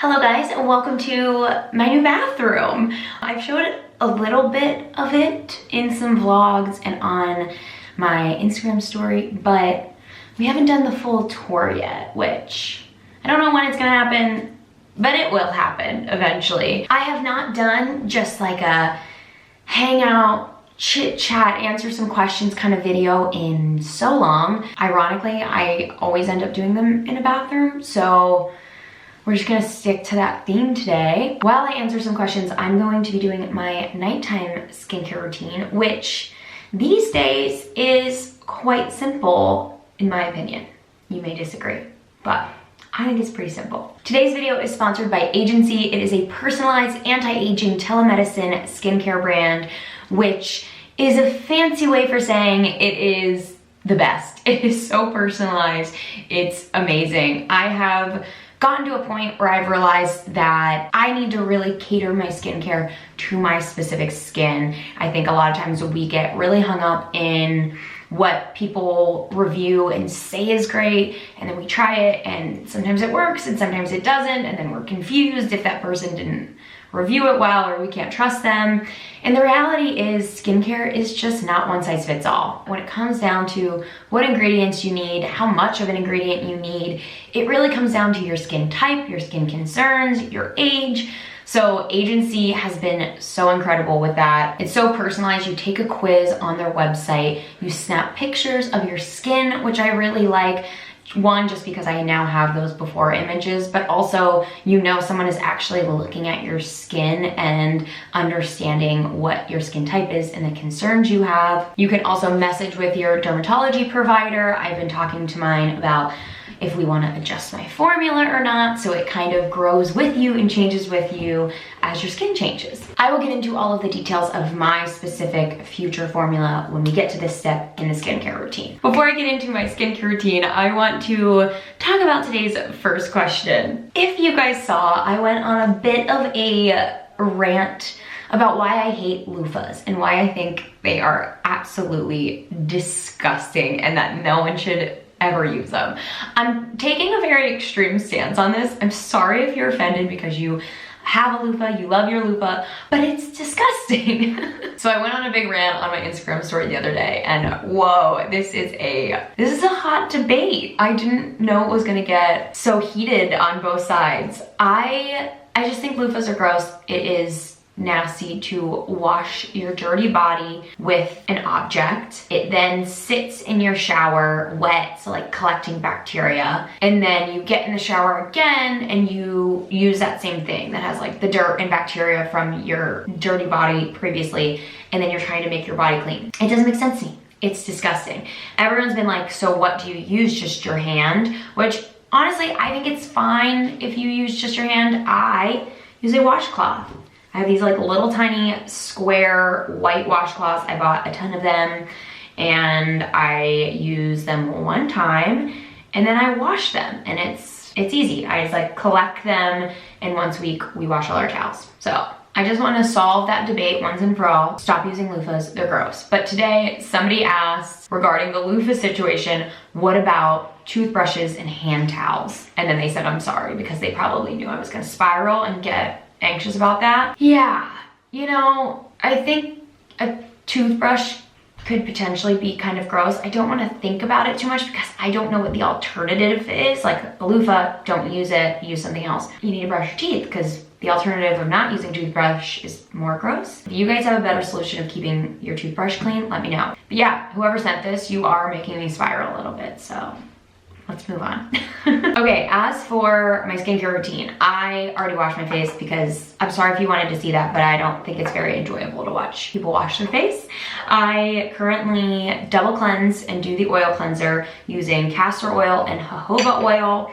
Hello guys, and welcome to my new bathroom. I've showed a little bit of it in some vlogs and on my Instagram story, but we haven't done the full tour yet, which I don't know when it's gonna happen, but it will happen eventually. I have not done just like a hangout, chit chat, answer some questions kind of video in so long. Ironically, I always end up doing them in a bathroom, so we're just gonna stick to that theme today. While I answer some questions, I'm going to be doing my nighttime skincare routine, which these days is quite simple, in my opinion. You may disagree, but I think it's pretty simple. Today's video is sponsored by Agency. It is a personalized anti-aging telemedicine skincare brand, which is a fancy way for saying it is the best. It is so personalized. It's amazing. I have gotten to a point where I've realized that I need to really cater my skincare to my specific skin. I think a lot of times we get really hung up in what people review and say is great, and then we try it and sometimes it works and sometimes it doesn't, and then we're confused if that person didn't review it well or we can't trust them. And the reality is skincare is just not one size fits all. When it comes down to what ingredients you need, how much of an ingredient you need, it really comes down to your skin type, your skin concerns, your age. So Agency has been so incredible with that. It's so personalized. You take a quiz on their website, you snap pictures of your skin, which I really like. One, just because I now have those before images, but also you know someone is actually looking at your skin and understanding what your skin type is and the concerns you have. You can also message with your dermatology provider. I've been talking to mine about if we want to adjust my formula or not, so it kind of grows with you and changes with you as your skin changes. I will get into all of the details of my specific future formula when we get to this step in the skincare routine. Before I get into my skincare routine, I want to talk about today's first question. If you guys saw, I went on a bit of a rant about why I hate loofahs and why I think they are absolutely disgusting and that no one should ever use them. I'm taking a very extreme stance on this. I'm sorry if you're offended because you have a loofah, you love your loofah, but it's disgusting. So I went on a big rant on my Instagram story the other day, and whoa, this is a hot debate. I didn't know it was gonna get so heated on both sides. I just think loofahs are gross. It is nasty to wash your dirty body with an object. It then sits in your shower wet, so like collecting bacteria, and then you get in the shower again and you use that same thing that has like the dirt and bacteria from your dirty body previously, and then you're trying to make your body clean. It doesn't make sense to me. It's disgusting. Everyone's been like, so what do you use, just your hand? Which honestly, I think it's fine if you use just your hand. I use a washcloth. I have these like little tiny square white washcloths. I bought a ton of them and I use them one time and then I wash them, and it's easy. I just like collect them, and once a week we wash all our towels. So I just want to solve that debate once and for all. Stop using loofahs, they're gross. But today somebody asked regarding the loofah situation, what about toothbrushes and hand towels? And then they said, I'm sorry, because they probably knew I was gonna spiral and get anxious about that. Yeah, you know, I think a toothbrush could potentially be kind of gross. I don't want to think about it too much because I don't know what the alternative is. Like a loofah, don't use it, use something else. You need to brush your teeth because the alternative of not using toothbrush is more gross. If you guys have a better solution of keeping your toothbrush clean, let me know. But yeah, whoever sent this, you are making me spiral a little bit, so let's move on. Okay, as for my skincare routine, I already washed my face because I'm sorry if you wanted to see that, but I don't think it's very enjoyable to watch people wash their face. I currently double cleanse and do the oil cleanser using castor oil and jojoba oil.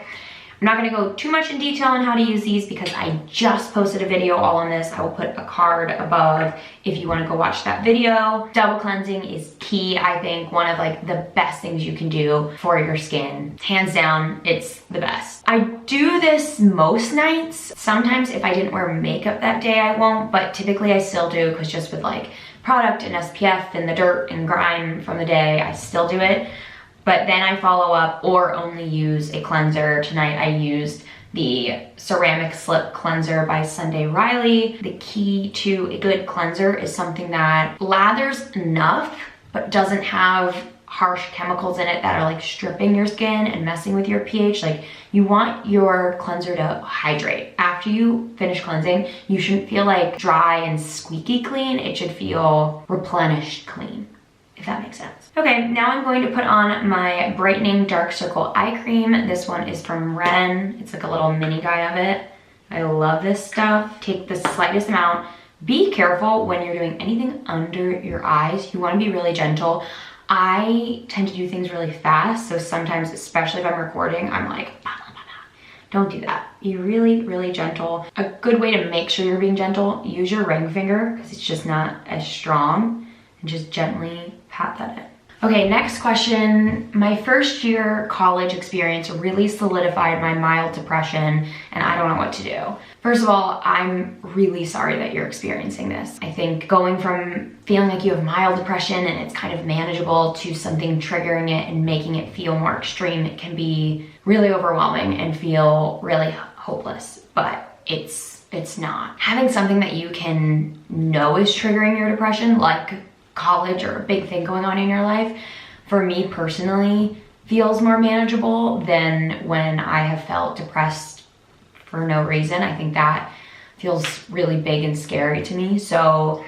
I'm not gonna go too much in detail on how to use these because I just posted a video all on this. I will put a card above if you wanna go watch that video. Double cleansing is key, I think, one of like the best things you can do for your skin. Hands down, it's the best. I do this most nights. Sometimes if I didn't wear makeup that day, I won't, but typically I still do because just with like product and SPF and the dirt and grime from the day, I still do it. But then I follow up or only use a cleanser. Tonight I used the Ceramic Slip Cleanser by Sunday Riley. The key to a good cleanser is something that lathers enough, but doesn't have harsh chemicals in it that are like stripping your skin and messing with your pH. Like, you want your cleanser to hydrate. After you finish cleansing, you shouldn't feel like dry and squeaky clean. It should feel replenished clean, if that makes sense. Okay, now I'm going to put on my Brightening Dark Circle Eye Cream. This one is from Ren. It's like a little mini guy of it. I love this stuff. Take the slightest amount. Be careful when you're doing anything under your eyes. You want to be really gentle. I tend to do things really fast, so sometimes, especially if I'm recording, I'm like, bah, bah, bah, bah. Don't do that. Be really, really gentle. A good way to make sure you're being gentle, use your ring finger, because it's just not as strong, and just gently pat that in. Okay, next question. My first year college experience really solidified my mild depression, and I don't know what to do. First of all, I'm really sorry that you're experiencing this. I think going from feeling like you have mild depression and it's kind of manageable to something triggering it and making it feel more extreme, it can be really overwhelming and feel really hopeless, but it's not. Having something that you can know is triggering your depression, like college or a big thing going on in your life, for me personally, feels more manageable than when I have felt depressed for no reason. I think that feels really big and scary to me. So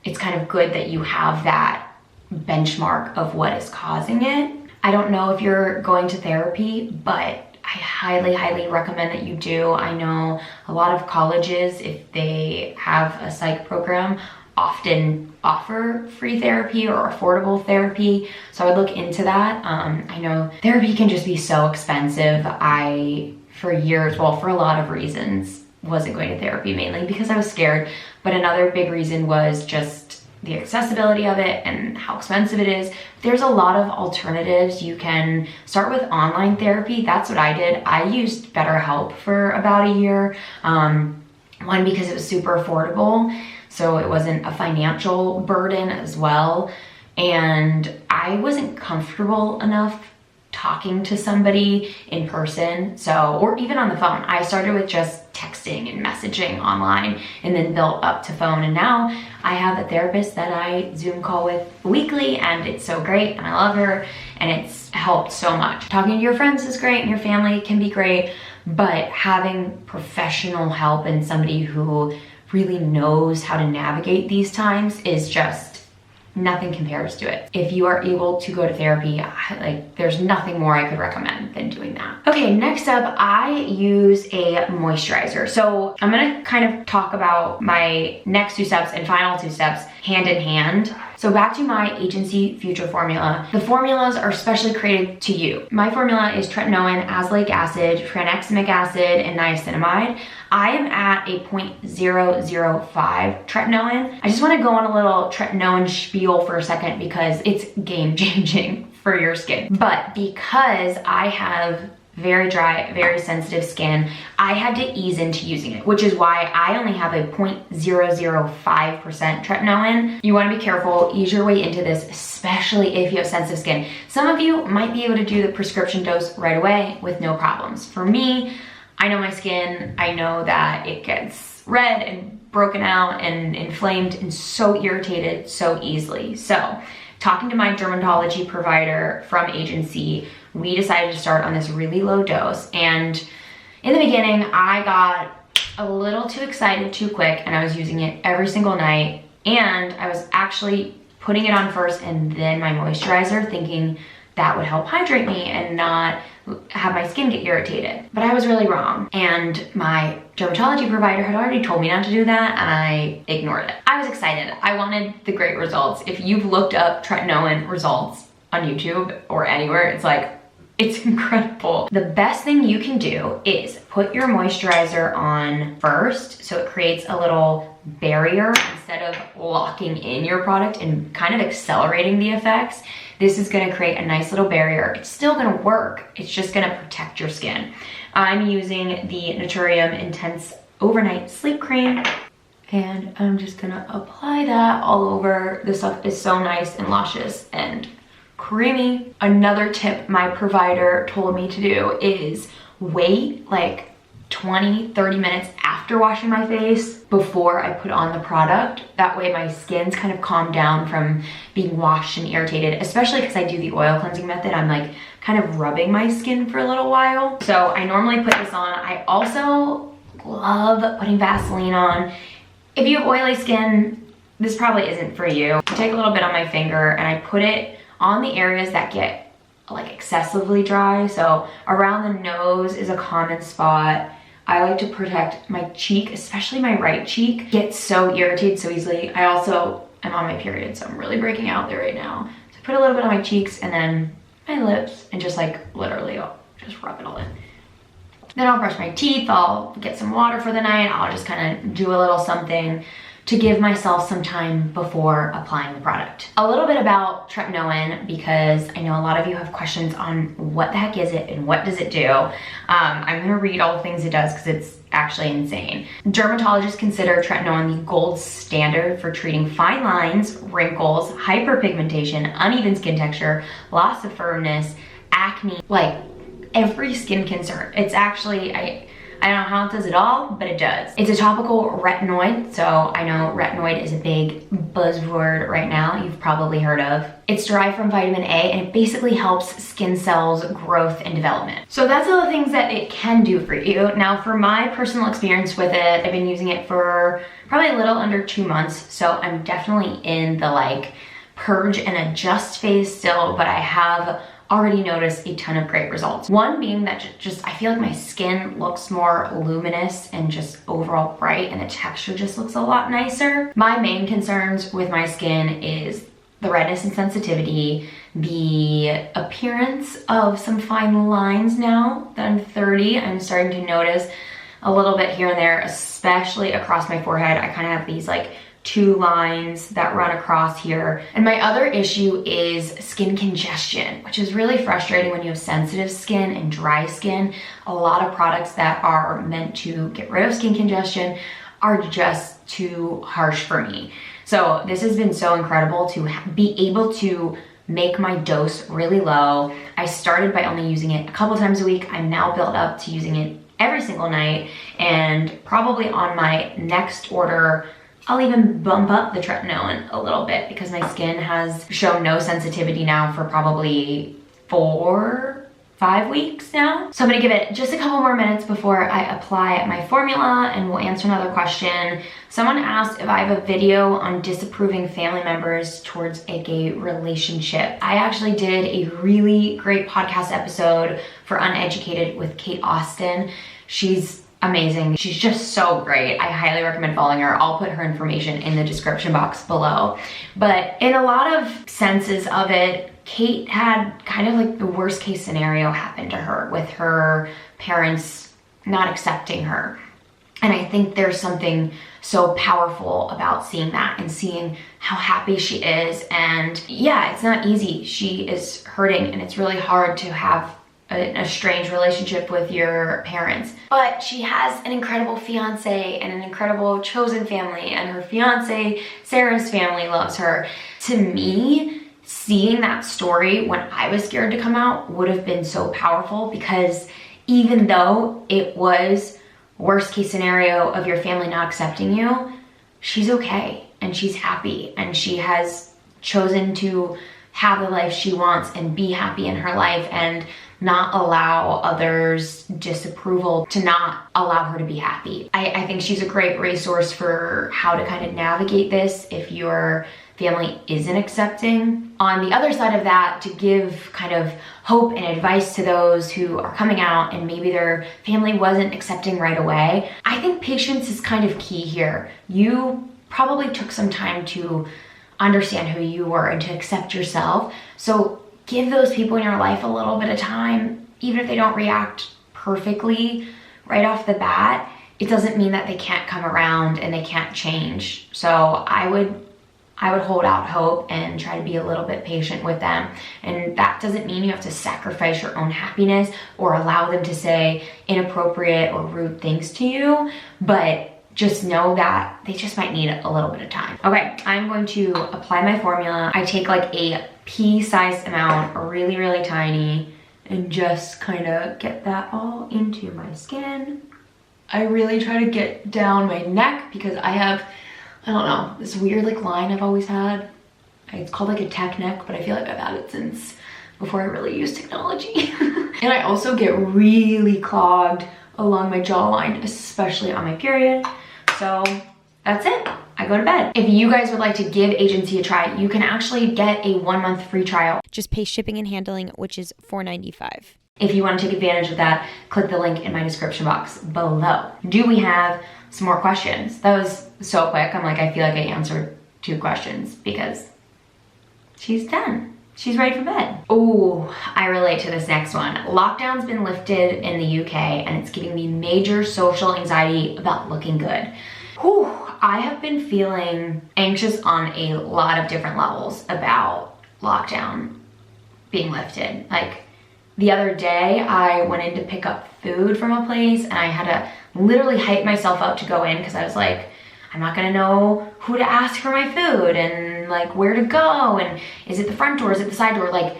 it's kind of good that you have that benchmark of what is causing it. I don't know if you're going to therapy, but I highly, highly recommend that you do. I know a lot of colleges, if they have a psych program, often offer free therapy or affordable therapy, so I would look into that. I know therapy can just be so expensive. I, for years, well, for a lot of reasons, wasn't going to therapy, mainly because I was scared, but another big reason was just the accessibility of it and how expensive it is. There's a lot of alternatives. You can start with online therapy. That's what I did. I used BetterHelp for about a year. One, because it was super affordable, so it wasn't a financial burden as well. And I wasn't comfortable enough talking to somebody in person, so, or even on the phone. I started with just texting and messaging online and then built up to phone. And now I have a therapist that I Zoom call with weekly, and it's so great and I love her and it's helped so much. Talking to your friends is great and your family can be great, but having professional help and somebody who really knows how to navigate these times is just, nothing compares to it. If you are able to go to therapy, like, there's nothing more I could recommend than doing that. Okay, next up, I use a moisturizer. So I'm gonna kind of talk about my next two steps and final two steps hand in hand. So back to my Agency Future formula. The formulas are specially created to you. My formula is tretinoin, azelaic acid, tranexamic acid, and niacinamide. I am at a 0.005 tretinoin. I just want to go on a little tretinoin spiel for a second because it's game changing for your skin. But because I have very dry, very sensitive skin, I had to ease into using it, which is why I only have a 0.005% tretinoin. You want to be careful, ease your way into this, especially if you have sensitive skin. Some of you might be able to do the prescription dose right away with no problems. For me, I know my skin, I know that it gets red and broken out and inflamed and so irritated so easily. So talking to my dermatology provider from Agency, we decided to start on this really low dose. And in the beginning, I got a little too excited too quick, and I was using it every single night. And I was actually putting it on first and then my moisturizer, thinking that would help hydrate me and not have my skin get irritated. But I was really wrong. And my dermatology provider had already told me not to do that, and I ignored it. I was excited. I wanted the great results. If you've looked up tretinoin results on YouTube or anywhere, it's like, it's incredible. The best thing you can do is put your moisturizer on first, so it creates a little barrier instead of locking in your product and kind of accelerating the effects. This is gonna create a nice little barrier. It's still gonna work, it's just gonna protect your skin. I'm using the Naturium Intense Overnight Sleep Cream, and I'm just gonna apply that all over. This stuff is so nice and luscious and creamy. Another tip my provider told me to do is wait like 20-30 minutes after washing my face before I put on the product. That way my skin's kind of calmed down from being washed and irritated, especially because I do the oil cleansing method. I'm like kind of rubbing my skin for a little while. So I normally put this on. I also love putting Vaseline on. If you have oily skin, this probably isn't for you. I take a little bit on my finger and I put it on the areas that get like excessively dry. So around the nose is a common spot. I like to protect my cheek, especially my right cheek. Gets so irritated so easily. I also am on my period, so I'm really breaking out there right now. So I put a little bit on my cheeks and then my lips and just like literally I'll just rub it all in. Then I'll brush my teeth, I'll get some water for the night, I'll just kind of do a little something to give myself some time before applying the product. A little bit about tretinoin, because I know a lot of you have questions on what the heck is it and what does it do. I'm gonna read all the things it does because it's actually insane. Dermatologists consider tretinoin the gold standard for treating fine lines, wrinkles, hyperpigmentation, uneven skin texture, loss of firmness, acne, like every skin concern. It's actually, I don't know how it does it all, but it does. It's a topical retinoid, so I know retinoid is a big buzzword right now you've probably heard of. It's derived from vitamin A and it basically helps skin cells growth and development. So that's all the things that it can do for you. Now for my personal experience with it, I've been using it for probably a little under 2 months, so I'm definitely in the like purge and adjust phase still, but I have already noticed a ton of great results. One being that just I feel like my skin looks more luminous and just overall bright, and the texture just looks a lot nicer. My main concerns with my skin is the redness and sensitivity, the appearance of some fine lines. Now that I'm 30, I'm starting to notice a little bit here and there, especially across my forehead. I kind of have these like 2 lines that run across here. And my other issue is skin congestion, which is really frustrating when you have sensitive skin and dry skin. A lot of products that are meant to get rid of skin congestion are just too harsh for me. So this has been so incredible to be able to make my dose really low. I started by only using it a couple times a week. I'm now built up to using it every single night, and probably on my next order, I'll even bump up the tretinoin a little bit because my skin has shown no sensitivity now for probably 4-5 weeks now. So I'm gonna give it just a couple more minutes before I apply my formula, and we'll answer another question. Someone asked if I have a video on disapproving family members towards a gay relationship. I actually did a really great podcast episode for Uneducated with Kate Austin. She's amazing. She's just so great. I highly recommend following her. I'll put her information in the description box below. But in a lot of senses of it, Kate had kind of like the worst case scenario happen to her with her parents not accepting her. And I think there's something so powerful about seeing that and seeing how happy she is. And yeah, it's not easy. She is hurting and it's really hard to have a strange relationship with your parents. But she has an incredible fiance and an incredible chosen family, and her fiance, Sarah's family, loves her. To me, seeing that story when I was scared to come out would have been so powerful, because even though it was worst case scenario of your family not accepting you, she's okay and she's happy and she has chosen to have the life she wants and be happy in her life and not allow others' disapproval to not allow her to be happy. I think she's a great resource for how to kind of navigate this if your family isn't accepting. On the other side of that, to give kind of hope and advice to those who are coming out and maybe their family wasn't accepting right away, I think patience is kind of key here. You probably took some time to understand who you were and to accept yourself. So give those people in your life a little bit of time. Even if they don't react perfectly right off the bat, it doesn't mean that they can't come around and they can't change. So I would hold out hope and try to be a little bit patient with them. And that doesn't mean you have to sacrifice your own happiness or allow them to say inappropriate or rude things to you, but just know that they just might need a little bit of time. Okay, I'm going to apply my formula. I take like a pea-sized amount, really, really tiny, and just kind of get that all into my skin. I really try to get down my neck because I have, I don't know, this weird like line I've always had. It's called like a tech neck, but I feel like I've had it since before I really used technology. And I also get really clogged along my jawline, especially on my period. So that's it. I go to bed. If you guys would like to give Agency a try, you can actually get a 1 month free trial. Just pay shipping and handling, which is $4.95. If you want to take advantage of that, click the link in my description box below. Do we have some more questions? That was so quick. I'm like, I feel like I answered 2 questions because she's done. She's ready for bed. Oh, I relate to this next one. Lockdown's been lifted in the UK and it's giving me major social anxiety about looking good. Whew, I have been feeling anxious on a lot of different levels about lockdown being lifted. Like the other day, I went in to pick up food from a place and I had to literally hype myself up to go in because I was like, I'm not gonna know who to ask for my food and like where to go and is it the front door, is it the side door? Like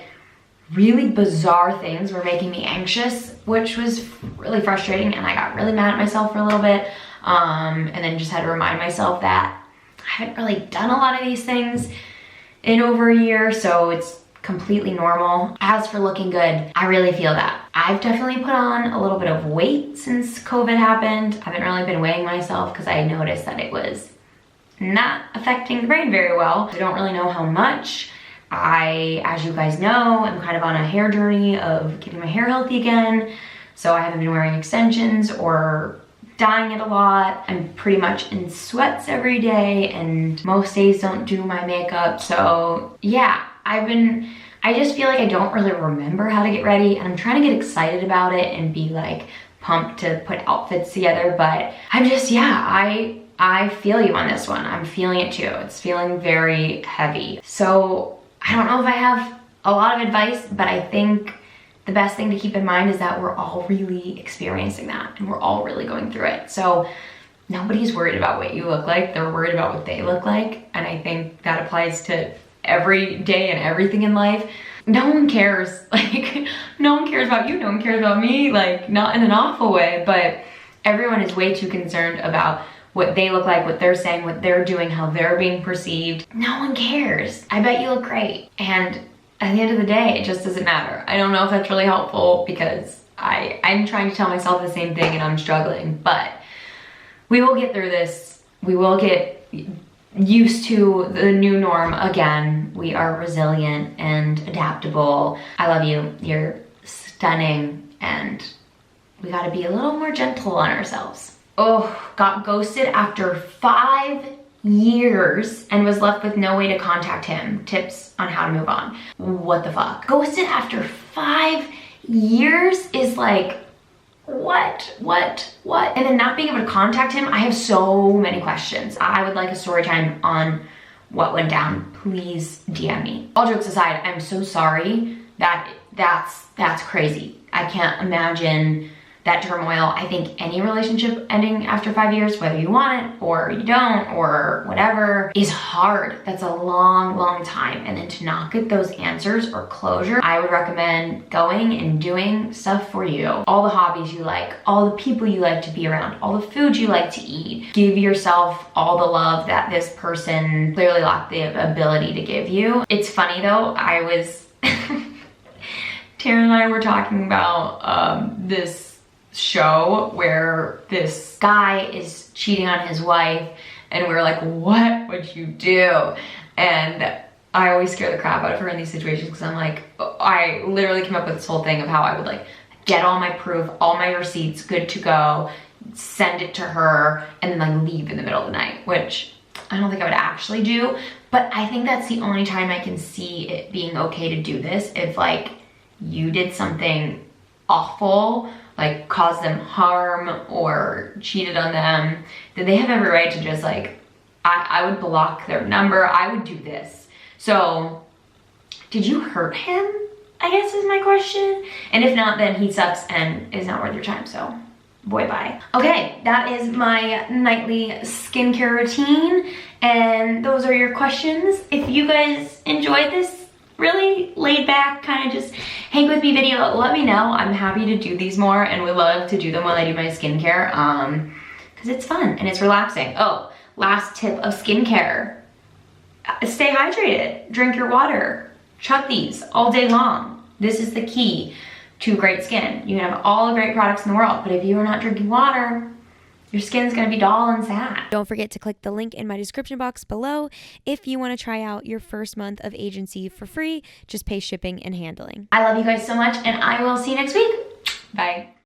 really bizarre things were making me anxious, which was really frustrating, and I got really mad at myself for a little bit, and then just had to remind myself that I haven't really done a lot of these things in over a year, so it's completely normal. As for looking good, I really feel that. I've definitely put on a little bit of weight since COVID happened. I haven't really been weighing myself because I noticed that it was not affecting the brain very well. I don't really know how much. As you guys know, I'm kind of on a hair journey of getting my hair healthy again. So I haven't been wearing extensions or dyeing it a lot. I'm pretty much in sweats every day and most days don't do my makeup. So yeah, I just feel like I don't really remember how to get ready, and I'm trying to get excited about it and be like pumped to put outfits together, but I'm just, yeah, I feel you on this one. I'm feeling it too. It's feeling very heavy. So I don't know if I have a lot of advice, but I think the best thing to keep in mind is that we're all really experiencing that and we're all really going through it. So nobody's worried about what you look like. They're worried about what they look like. And I think that applies to every day and everything in life. No one cares. Like, no one cares about you. No one cares about me. Like, not in an awful way, but everyone is way too concerned about what they look like, what they're saying, what they're doing, how they're being perceived. No one cares. I bet you look great. And at the end of the day, it just doesn't matter. I don't know if that's really helpful because I'm trying to tell myself the same thing and I'm struggling, but we will get through this. We will get used to the new norm again. We are resilient and adaptable. I love you. You're stunning, and we gotta be a little more gentle on ourselves. Oh, got ghosted after 5 years and was left with no way to contact him. Tips on how to move on. What the fuck? Ghosted after 5 years is like, what? And then not being able to contact him, I have so many questions. I would like a story time on what went down. Please DM me. All jokes aside, I'm so sorry. That's crazy. I can't imagine that turmoil. I think any relationship ending after 5 years, whether you want it or you don't or whatever, is hard. That's a long time. And then to not get those answers or closure, I would recommend going and doing stuff for you. All the hobbies you like, all the people you like to be around, all the food you like to eat. Give yourself all the love that this person clearly lacked the ability to give you. It's funny though, Tara and I were talking about this show where this guy is cheating on his wife and we're like, what would you do? And I always scare the crap out of her in these situations because I'm like, I literally came up with this whole thing of how I would like get all my proof, all my receipts good to go, send it to her, and then like leave in the middle of the night, which I don't think I would actually do, but I think that's the only time I can see it being okay to do this. If like you did something awful, like caused them harm or cheated on them, then they have every right to just like, I would block their number. I would do this. So did you hurt him? I guess is my question. And if not, then he sucks and is not worth your time. So boy, bye. Okay, that is my nightly skincare routine. And those are your questions. If you guys enjoyed this really laid back, kind of just hang with me video, let me know. I'm happy to do these more and would love to do them while I do my skincare because it's fun and it's relaxing. Oh, last tip of skincare. Stay hydrated, drink your water, chug these all day long. This is the key to great skin. You can have all the great products in the world, but if you are not drinking water, your skin's gonna be dull and sad. Don't forget to click the link in my description box below if you want to try out your first month of agency for free. Just pay shipping and handling. I love you guys so much and I will see you next week. Bye.